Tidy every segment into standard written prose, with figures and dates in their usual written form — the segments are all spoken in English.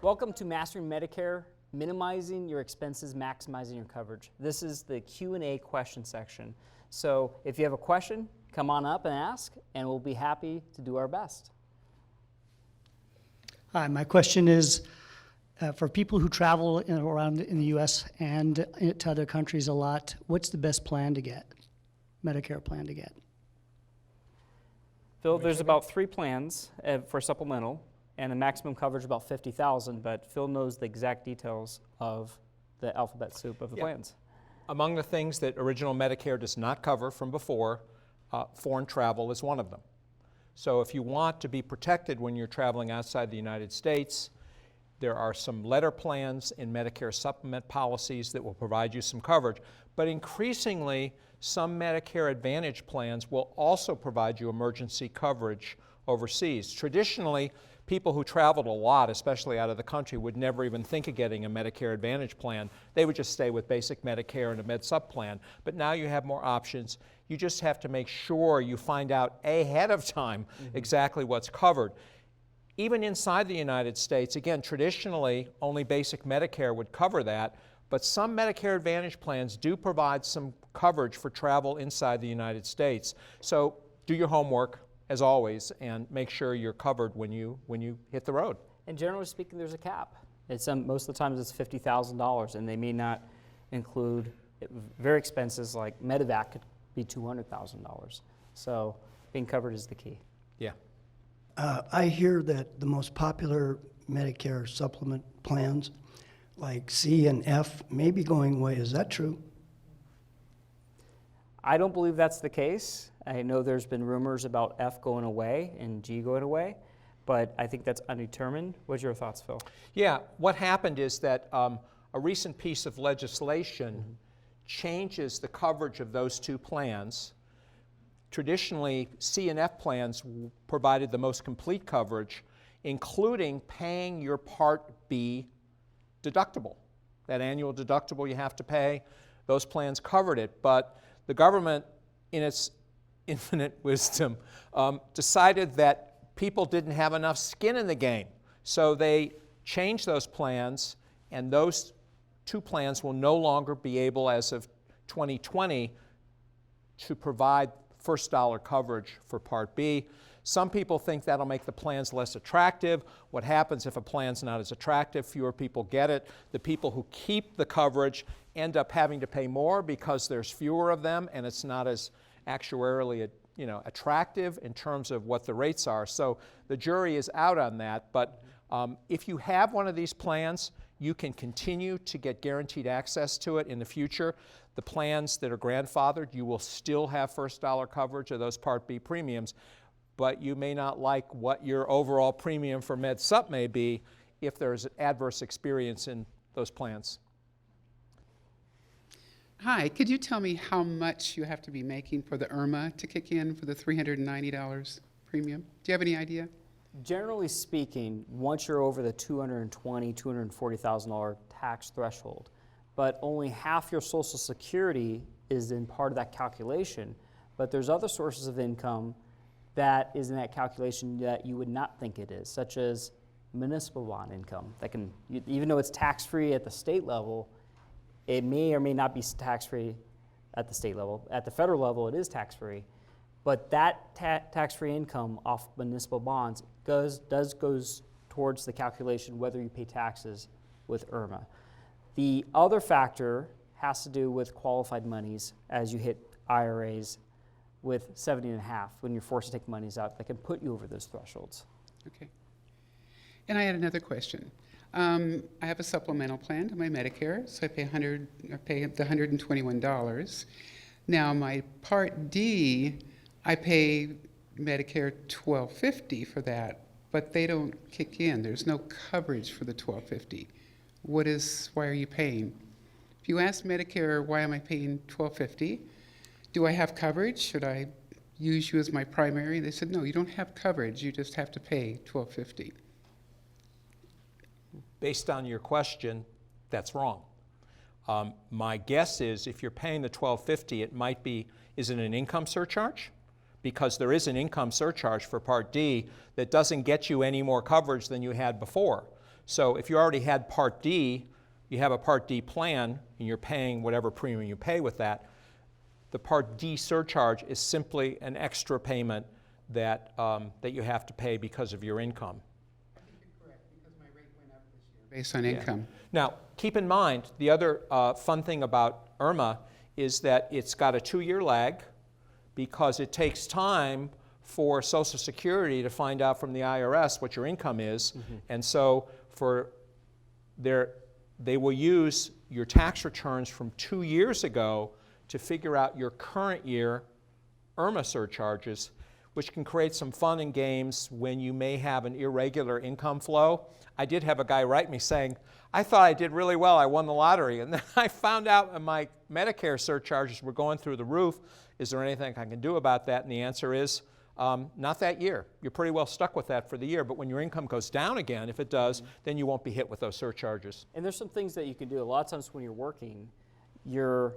Welcome to Mastering Medicare, minimizing your expenses, maximizing your coverage. This is the Q&A question section. So if you have a question, come on up and ask, and we'll be happy to do our best. Hi, my question is, for people who travel around in the U.S. and to other countries a lot, what's the best plan to get, Medicare plan to get? Phil, there's about 3 plans for supplemental, and the maximum coverage about $50,000, but Phil knows the exact details of the alphabet soup of the plans. Among the things that original Medicare does not cover from before, foreign travel is one of them. So if you want to be protected when you're traveling outside the United States, there are some letter plans in Medicare supplement policies that will provide you some coverage, but increasingly some Medicare Advantage plans will also provide you emergency coverage overseas. Traditionally, people who traveled a lot, especially out of the country, would never even think of getting a Medicare Advantage plan. They would just stay with basic Medicare and a Med Sup plan. But now you have more options. You just have to make sure you find out ahead of time exactly what's covered. Even inside the United States, again, traditionally, only basic Medicare would cover that, but some Medicare Advantage plans do provide some coverage for travel inside the United States. So do your homework, as always, and make sure you're covered when you hit the road. And generally speaking, there's a cap. It's most of the times it's $50,000, and they may not include very expenses like Medevac could be $200,000. So being covered is the key. Yeah. I hear that the most popular Medicare supplement plans, like C and F, may be going away. Is that true? I don't believe that's the case. I know there's been rumors about F going away and G going away, but I think that's undetermined. What's your thoughts, Phil? Yeah, what happened is that a recent piece of legislation changes the coverage of those 2 plans. Traditionally, C and F plans provided the most complete coverage, including paying your Part B deductible. That annual deductible you have to pay, those plans covered it. But the government, in its infinite wisdom, decided that people didn't have enough skin in the game. So they changed those plans, and those 2 plans will no longer be able, as of 2020, to provide first dollar coverage for Part B. Some people think that'll make the plans less attractive. What happens if a plan's not as attractive? Fewer people get it. The people who keep the coverage end up having to pay more because there's fewer of them, and it's not as actuarially attractive in terms of what the rates are. So the jury is out on that. But if you have one of these plans, you can continue to get guaranteed access to it in the future. The plans that are grandfathered, you will still have first dollar coverage of those Part B premiums, but you may not like what your overall premium for Med Sup may be if there's an adverse experience in those plans. Hi, could you tell me how much you have to be making for the IRMA to kick in for the $390 premium? Do you have any idea? Generally speaking, once you're over the $220,000, $240,000 tax threshold, but only half your Social Security is in part of that calculation, but there's other sources of income that is in that calculation that you would not think it is, such as municipal bond income. That can, even though it's tax-free at the state level, it may or may not be tax-free at the state level. At the federal level, it is tax-free. But that tax-free income off municipal bonds goes towards the calculation whether you pay taxes with IRMA. The other factor has to do with qualified monies as you hit IRAs with 70.5 when you're forced to take monies out that can put you over those thresholds. Okay. And I had another question. I have a supplemental plan to my Medicare, so I pay the $121. Now my Part D, I pay Medicare $1,250 for that, but they don't kick in. There's no coverage for the $1,250. Why are you paying? If you ask Medicare, why am I paying $1,250? Do I have coverage? Should I use you as my primary? They said, no, you don't have coverage. You just have to pay $1,250. Based on your question, that's wrong. My guess is if you're paying the $1,250, it might be, is it an income surcharge? Because there is an income surcharge for Part D that doesn't get you any more coverage than you had before. So if you already had Part D, you have a Part D plan, and you're paying whatever premium you pay with that, the Part D surcharge is simply an extra payment that, that you have to pay because of your income. I think you're correct, because my rate went up this year based on income. Now, keep in mind, the other fun thing about IRMA is that it's got a 2-year lag because it takes time for Social Security to find out from the IRS what your income is. And so they will use your tax returns from 2 years ago to figure out your current year IRMA surcharges, which can create some fun and games when you may have an irregular income flow. I did have a guy write me saying, I thought I did really well, I won the lottery, and then I found out my Medicare surcharges were going through the roof. Is there anything I can do about that? And the answer is, not that year. You're pretty well stuck with that for the year, but when your income goes down again, if it does, then you won't be hit with those surcharges. And there's some things that you can do. A lot of times when you're working, you're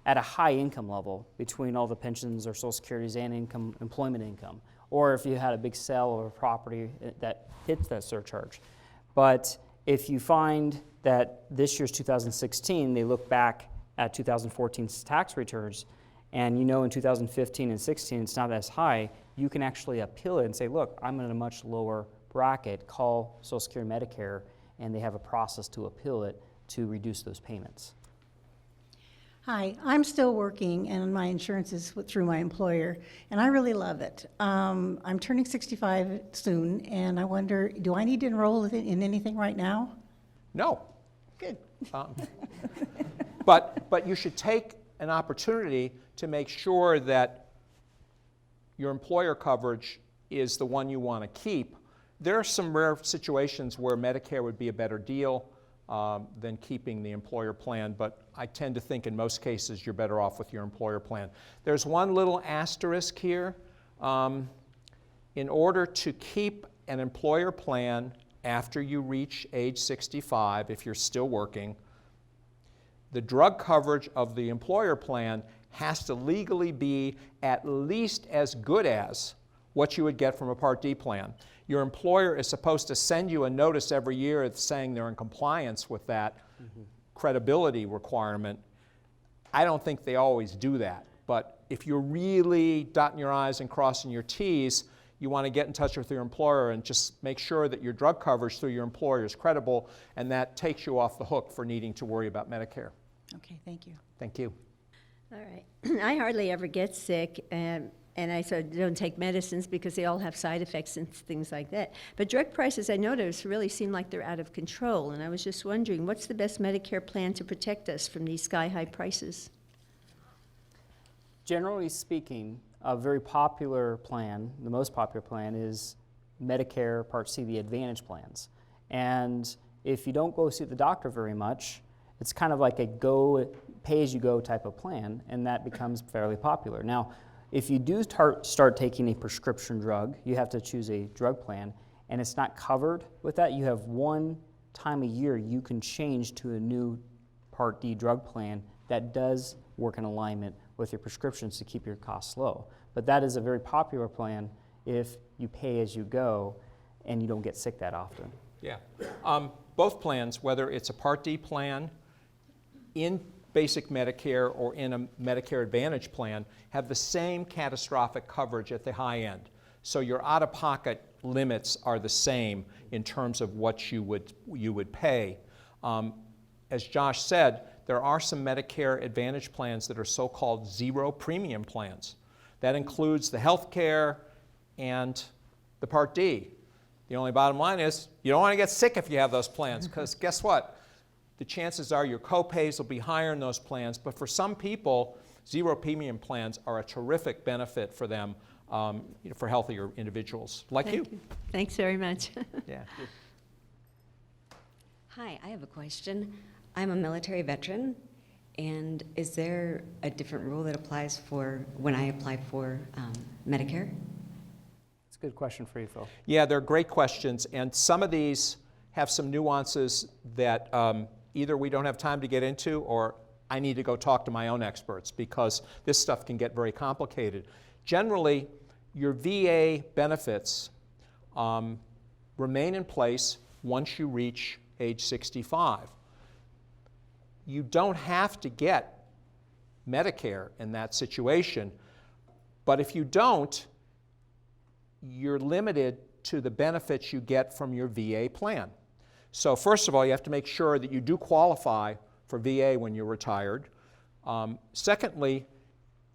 at a high income level between all the pensions or Social Securities and employment income. Or if you had a big sale of a property that hits that surcharge. But if you find that this year's 2016, they look back at 2014's tax returns, and you know in 2015 and 16 it's not as high, you can actually appeal it and say, look, I'm in a much lower bracket, call Social Security Medicare, and they have a process to appeal it to reduce those payments. Hi, I'm still working and my insurance is through my employer, and I really love it. I'm turning 65 soon, and I wonder, do I need to enroll in anything right now? No. Good. But you should take an opportunity to make sure that your employer coverage is the one you want to keep. There are some rare situations where Medicare would be a better deal than keeping the employer plan, but I tend to think in most cases you're better off with your employer plan. There's one little asterisk here. In order to keep an employer plan after you reach age 65, if you're still working, the drug coverage of the employer plan has to legally be at least as good as what you would get from a Part D plan. Your employer is supposed to send you a notice every year saying they're in compliance with that credibility requirement. I don't think they always do that, but if you're really dotting your I's and crossing your T's, you want to get in touch with your employer and just make sure that your drug coverage through your employer is credible, and that takes you off the hook for needing to worry about Medicare. Okay, thank you. Thank you. All right. I hardly ever get sick, and I sort of don't take medicines because they all have side effects and things like that. But drug prices, I notice, really seem like they're out of control, and I was just wondering, what's the best Medicare plan to protect us from these sky-high prices? Generally speaking, a very popular plan, the most popular plan, is Medicare Part C, the Advantage plans. And if you don't go see the doctor very much, it's kind of like a pay-as-you-go type of plan, and that becomes fairly popular. Now, if you do start taking a prescription drug, you have to choose a drug plan, and it's not covered with that. You have one time a year you can change to a new Part D drug plan that does work in alignment with your prescriptions to keep your costs low. But that is a very popular plan if you pay as you go and you don't get sick that often. Yeah. Both plans, whether it's a Part D plan in basic Medicare or in a Medicare Advantage plan, have the same catastrophic coverage at the high end. So your out-of-pocket limits are the same in terms of what you would pay. As Josh said, there are some Medicare Advantage plans that are so-called zero premium plans. That includes the health care and the Part D. The only bottom line is you don't want to get sick if you have those plans, because guess what? The chances are your co-pays will be higher in those plans, but for some people, zero premium plans are a terrific benefit for them, for healthier individuals like you. Thank you. Thanks very much. Yeah. Hi, I have a question. I'm a military veteran, and is there a different rule that applies for when I apply for Medicare? It's a good question for you, Phil. Yeah, they're great questions, and some of these have some nuances that either we don't have time to get into or I need to go talk to my own experts, because this stuff can get very complicated. Generally, your VA benefits remain in place once you reach age 65. You don't have to get Medicare in that situation, but if you don't, you're limited to the benefits you get from your VA plan. So first of all, you have to make sure that you do qualify for VA when you're retired. Secondly,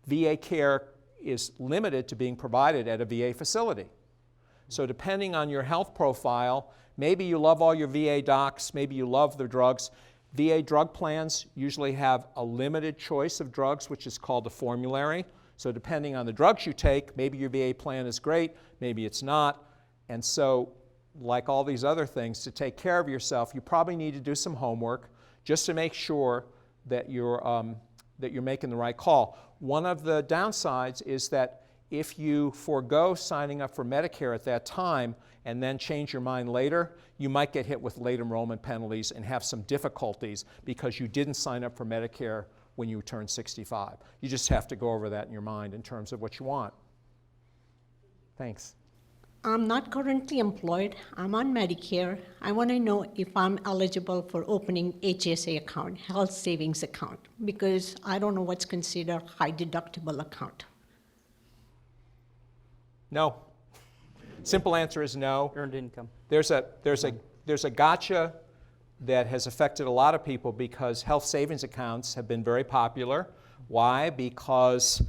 VA care is limited to being provided at a VA facility. So depending on your health profile, maybe you love all your VA docs, maybe you love their drugs. VA drug plans usually have a limited choice of drugs, which is called a formulary. So depending on the drugs you take, maybe your VA plan is great, maybe it's not. And so, like all these other things, to take care of yourself, you probably need to do some homework just to make sure that you're making the right call. One of the downsides is that if you forego signing up for Medicare at that time and then change your mind later, you might get hit with late enrollment penalties and have some difficulties because you didn't sign up for Medicare when you turn 65. You just have to go over that in your mind in terms of what you want. Thanks. I'm not currently employed. I'm on Medicare. I want to know if I'm eligible for opening HSA account, health savings account, because I don't know what's considered high deductible account. No. Simple answer is no. Earned income. There's a gotcha that has affected a lot of people because health savings accounts have been very popular. Why? Because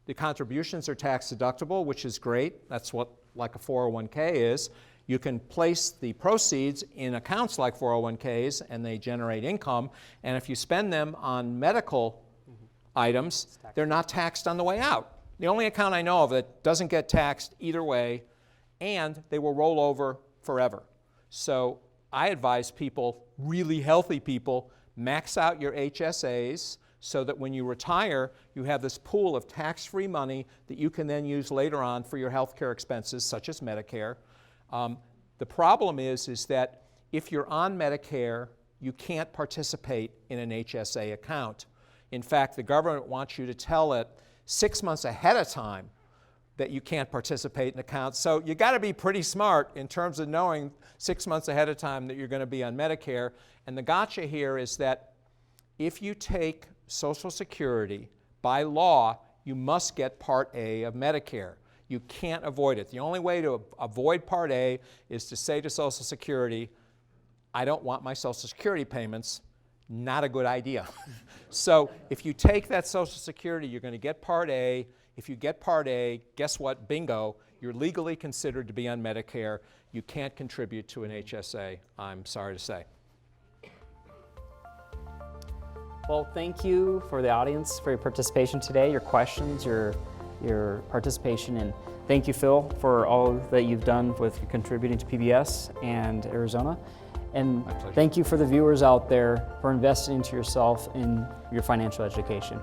the contributions are tax deductible, which is great. That's what like a 401k is. You can place the proceeds in accounts like 401ks and they generate income. And if you spend them on medical items, they're not taxed on the way out. The only account I know of that doesn't get taxed either way, and they will roll over forever. So I advise people, really healthy people, max out your HSAs so that when you retire, you have this pool of tax-free money that you can then use later on for your health care expenses, such as Medicare. The problem is that if you're on Medicare, you can't participate in an HSA account. In fact, the government wants you to tell it 6 months ahead of time that you can't participate in accounts. So you got to be pretty smart in terms of knowing 6 months ahead of time that you're going to be on Medicare. And the gotcha here is that if you take Social Security, by law, you must get Part A of Medicare. You can't avoid it. The only way to avoid Part A is to say to Social Security, I don't want my Social Security payments. Not a good idea. So if you take that Social Security, you're going to get Part A. If you get Part A, guess what? Bingo, you're legally considered to be on Medicare. You can't contribute to an HSA, I'm sorry to say. Well, thank you for the audience for your participation today, your questions, your participation, and thank you, Phil, for all that you've done with contributing to PBS and Arizona. And thank you for the viewers out there for investing into yourself in your financial education.